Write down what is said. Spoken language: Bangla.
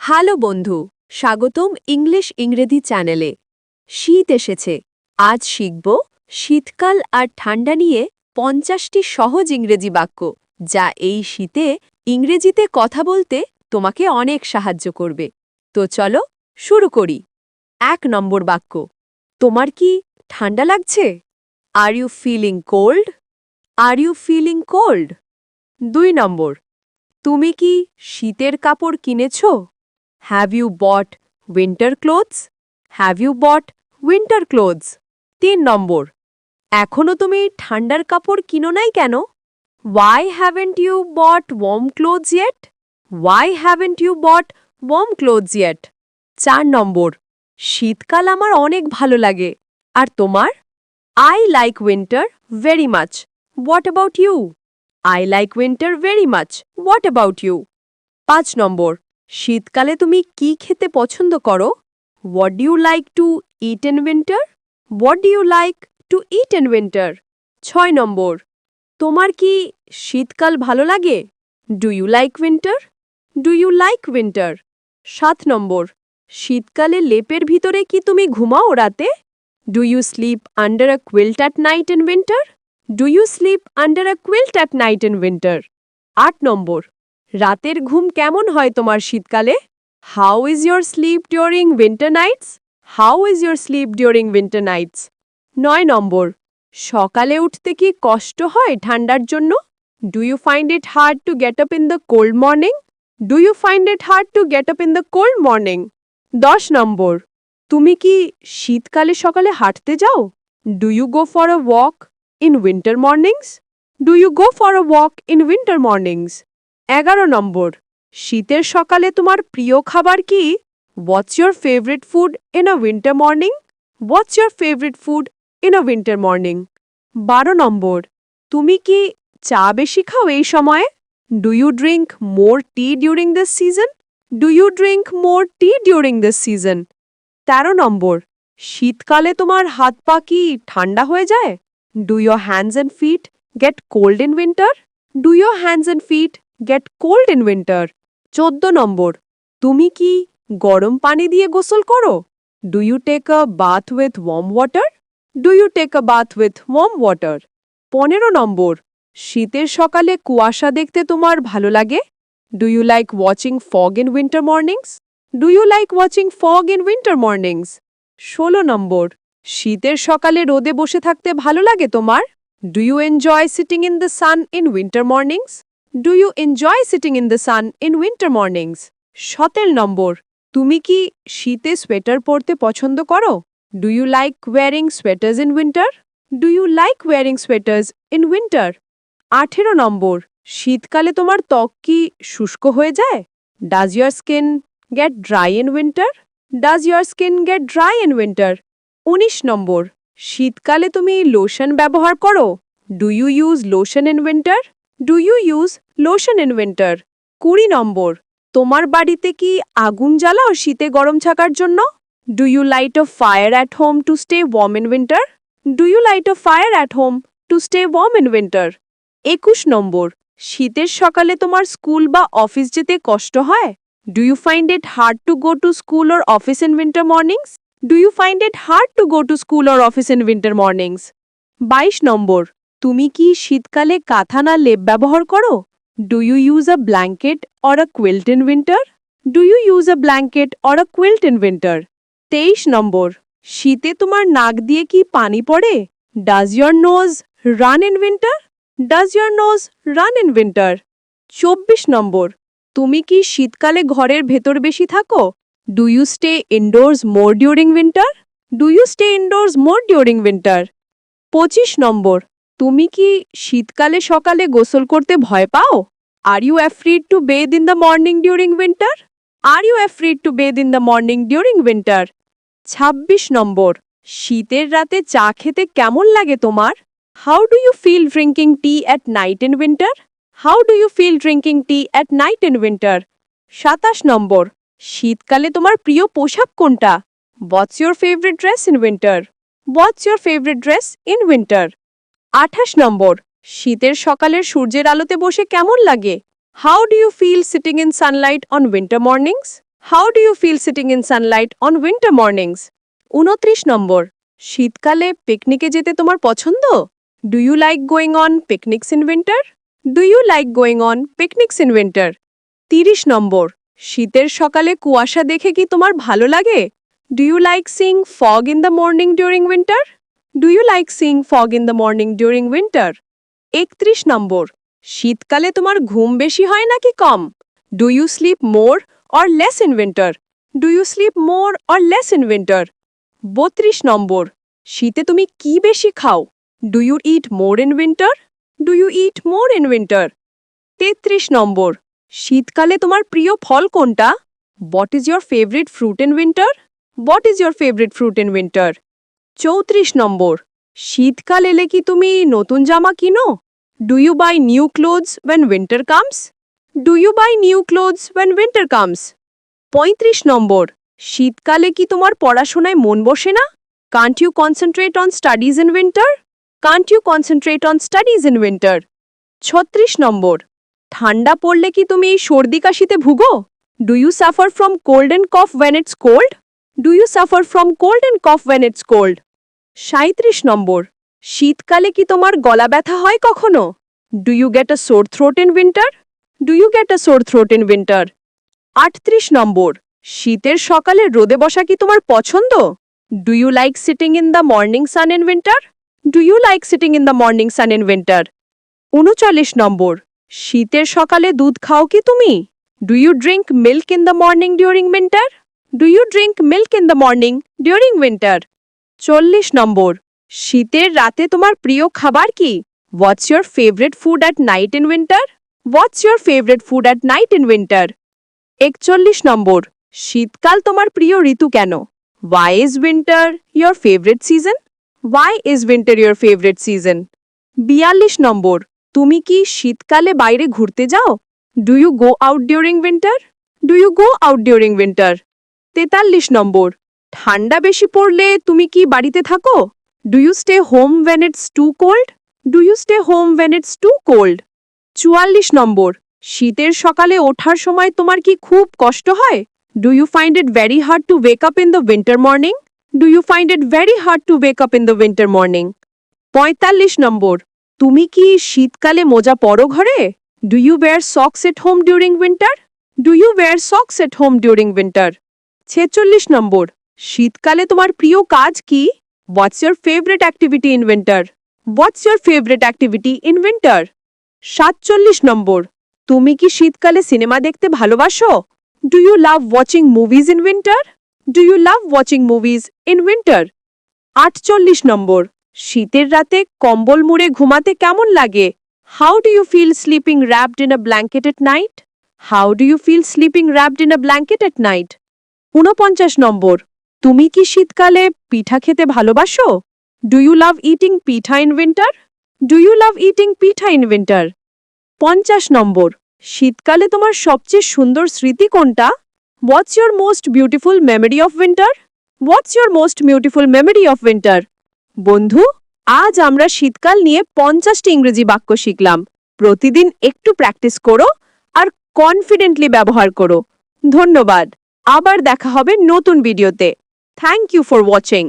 হ্যালো বন্ধু, স্বাগতম ইংরেজি চ্যানেলে। শীত এসেছে। আজ শিখব শীতকাল আর ঠান্ডা নিয়ে ৫০টি সহজ ইংরেজি বাক্য, যা এই শীতে ইংরেজিতে কথা বলতে তোমাকে অনেক সাহায্য করবে। তো চলো শুরু করি। ১ নম্বর বাক্য, তোমার কি ঠান্ডা লাগছে? Are you feeling cold? Are you feeling cold? ২ number, তুমি কি শীতের কাপড় কিনেছো? Have you bought winter clothes? Have you bought winter clothes? ৩ নম্বর, এখনো তুমি ঠান্ডার কাপড় কিনো নাই কেন? Why haven't you bought warm clothes yet? Why haven't you bought warm clothes yet? ৪ নম্বর, শীতকাল আমার অনেক ভালো লাগে। আর তোমার? I like winter very much. What about you? I like winter very much. What about you? ৫ নম্বর, শীতকালে তুমি কি খেতে পছন্দ করো? What do you like to eat in winter? What do you like to eat in winter? ৬ নম্বর, তোমার কি শীতকাল ভালো লাগে? Do you like winter? Do you like winter? ৭ নম্বর, শীতকালে লেপের ভিতরে কি তুমি ঘুমাও রাতে? Do you sleep under a quilt at night in winter? Do you sleep under a quilt at night in winter? ৮ নম্বর, রাতের ঘুম কেমন হয় তোমার শীতকালে? How is your sleep during winter nights? How is your sleep during winter nights? ৯ নম্বর, সকালে উঠতে কি কষ্ট হয় ঠান্ডার জন্য? Do you find it hard to get up in the cold morning? Do you find it hard to get up in the cold morning? ১০ নম্বর, তুমি কি শীতকালে সকালে হাঁটতে যাও? Do you go for a walk in winter mornings? Do you go for a walk in winter mornings? ১১ নম্বর, শীতের সকালে তোমার প্রিয় খাবার কি? What's your favorite food in a winter morning? What's your favorite food in a winter morning? ১২ নম্বর, তুমি কি চা বেশি খাও এই সময়ে? Do you drink more tea during this season? Do you drink more tea during this season? ১৩ নম্বর, শীতকালে তোমার হাত পা কি ঠান্ডা হয়ে যায়? Do your hands and feet get cold in winter? Do your hands and feet get cold in winter? ১৪ নম্বর, তুমি কি গরম পানি দিয়ে গোসল করো? Do you take a bath with warm water? Do you take a bath with warm water? ১৫ নম্বর, শীতের সকালে কুয়াশা দেখতে তোমার ভালো লাগে? Do you like watching fog in winter mornings? Do you like watching fog in winter mornings? ১৬ নম্বর, শীতের সকালে রোদে বসে থাকতে ভালো লাগে তোমার? Do you enjoy sitting in the sun in winter mornings? Do you enjoy sitting in the sun in winter mornings? ১৭ নম্বর, তুমি কি শীতে সোয়েটার পরতে পছন্দ করো? Do you like wearing sweaters in winter? Do you like wearing sweaters in winter? ১৮ নম্বর, শীতকালে তোমার ত্বক কি শুষ্ক হয়ে যায়? Does your skin get dry in winter? Does your skin get dry in winter? ১৯ নম্বর, শীতকালে তুমি লোশন ব্যবহার করো? Do you use lotion in winter? Do you use lotion in winter? ২০ নম্বর, তোমার বাড়িতে কি আগুন জ্বালাও শীতে গরম থাকার জন্য? Do you light a fire at home to stay warm in winter? Do you light a fire at home to stay warm in winter? ২১ নম্বর, শীতের সকালে তোমার স্কুল বা অফিস যেতে কষ্ট হয়? Do you find it hard to go to school or office in winter mornings? Do you find it hard to go to school or office in winter mornings? ২২ নম্বর, তুমি কি শীতকালে কাঁথা না লেপ ব্যবহার করো? Do you use a blanket or a quilt in winter? Do you use a blanket or a quilt in winter? ২৩ নম্বর, শীতে তোমার নাক দিয়ে কি পানি পড়ে? Does your nose run in winter? Does your nose run in winter? ২৪ নম্বর, তুমি কি শীতকালে ঘরের ভেতর বেশি থাকো? Do you stay indoors more during winter? Do you stay indoors more during winter? ২৫ নম্বর, তুমি কি শীতকালে সকালে গোসল করতে ভয় পাও? Are you afraid to bathe in the morning during winter? Are you afraid to bathe in the morning during winter? ২৬ নম্বর, শীতের রাতে চা খেতে কেমন লাগে তোমার? How do you feel drinking tea at night in winter? How do you feel drinking tea at night in winter? ২৭ নম্বর, শীতকালে তোমার প্রিয় পোশাক কোনটা? What's your favorite dress in winter? What's your favorite dress in winter? ২৮ নম্বর, শীতের সকালের সূর্যের আলোতে বসে কেমন লাগে? How do you feel sitting in sunlight on winter mornings? How do you feel sitting in sunlight on winter mornings? 29 number, শীতকালে পিকনিকে যেতে তোমার পছন্দ? Do you like going on picnics in winter? Do you like going on picnics in winter? 30 number, শীতের সকালে কুয়াশা দেখে কি তোমার ভালো লাগে? Do you like seeing fog in the morning during winter? Do you like seeing fog in the morning during winter? 31 number, শীতকালে তোমার ঘুম বেশি হয় নাকি কম? Do you sleep more or less in winter? Do you sleep more or less in winter? 32 number, শীতে তুমি কি বেশি খাও? Do you eat more in winter? Do you eat more in winter? 33 number, শীতকালে তোমার প্রিয় ফল কোনটা? What is your favourite fruit in winter? What is your favourite fruit in winter? 34 number, শীতকাল এলে কি তুমি নতুন জামা কিনো? Do you buy new clothes when winter comes? Do you buy new clothes when winter comes? 35 number, শীতকালে কি তোমার পড়াশোনায় মন বসে না? Can't you concentrate on studies in winter? Can't you concentrate on studies in winter? 36 number, ঠান্ডা পড়লে কি তুমি সর্দি কাশিতে ভুগো? Do you suffer from cold and cough when it's cold? Do you suffer from cold and cough when it's cold? 37 নম্বর, শীতকালে কি তোমার গলা ব্যথা হয় কখনো? Do you get a sore throat in winter? Do you get a sore throat in winter? 38 number, শীতের সকালে রোদে বসা কি তোমার পছন্দ? Do you like sitting in the morning sun in winter? Do you like sitting in the morning sun in winter? 39 number, শীতের সকালে দুধ খাও কি তুমি? Do you drink milk in the morning during winter? Do you drink milk in the morning during winter? 40 number, শীতের রাতে তোমার প্রিয় খাবার কি? What's your favourite food at night in winter? What's your favourite food at night in winter? 41 number, শীতকাল তোমার প্রিয় ঋতু কেন? Why is winter your favourite season? Why is winter your favourite season? 42 number, তুমি কি শীতকালে বাইরে ঘুরতে যাও? Do you go out during winter? Do you go out during winter? 43 number, ঠান্ডা বেশি পড়লে তুমি কি বাড়িতে থাকো? Do you stay home when it's too cold? Do you stay home when it's too cold? 44 number, শীতের সকালে ওঠার সময় তোমার কি খুব কষ্ট হয়? Do you find it very hard to wake up in the winter morning? Do you find it very hard to wake up in the winter morning? 45 number, তুমি কি শীতকালে মোজা পরো ঘরে? Do you wear socks at home during winter? Do you wear socks at home during winter? 46 number, শীতকালে তোমার প্রিয় কাজ কি? What's your favourite activity in winter? What's your favourite activity in winter? 47 number, তুমি কি শীতকালে সিনেমা দেখতে ভালোবাসো? Do you love watching movies in winter? Do you love watching movies in winter? 48 number, শীতের রাতে কম্বল মুড়ে ঘুমাতে কেমন লাগে? How do you feel sleeping wrapped in a blanket at night? How do you feel sleeping wrapped in a blanket at night? 49 number, তুমি কি শীতকালে পিঠা খেতে ভালোবাসো? Do you love eating pitha in winter? Do you love eating pitha in winter? 50 number, শীতকালে তোমার সবচেয়ে সুন্দর স্মৃতি কোনটা? What's your most beautiful memory of winter? What's your most beautiful memory of winter? বন্ধু, আজ আমরা শীতকাল নিয়ে 50টি ইংরেজি বাক্য শিখলাম। প্রতিদিন একটু প্র্যাকটিস করো আর কনফিডেন্টলি ব্যবহার করো। ধন্যবাদ। আবার দেখা হবে নতুন ভিডিওতে। Thank you for watching.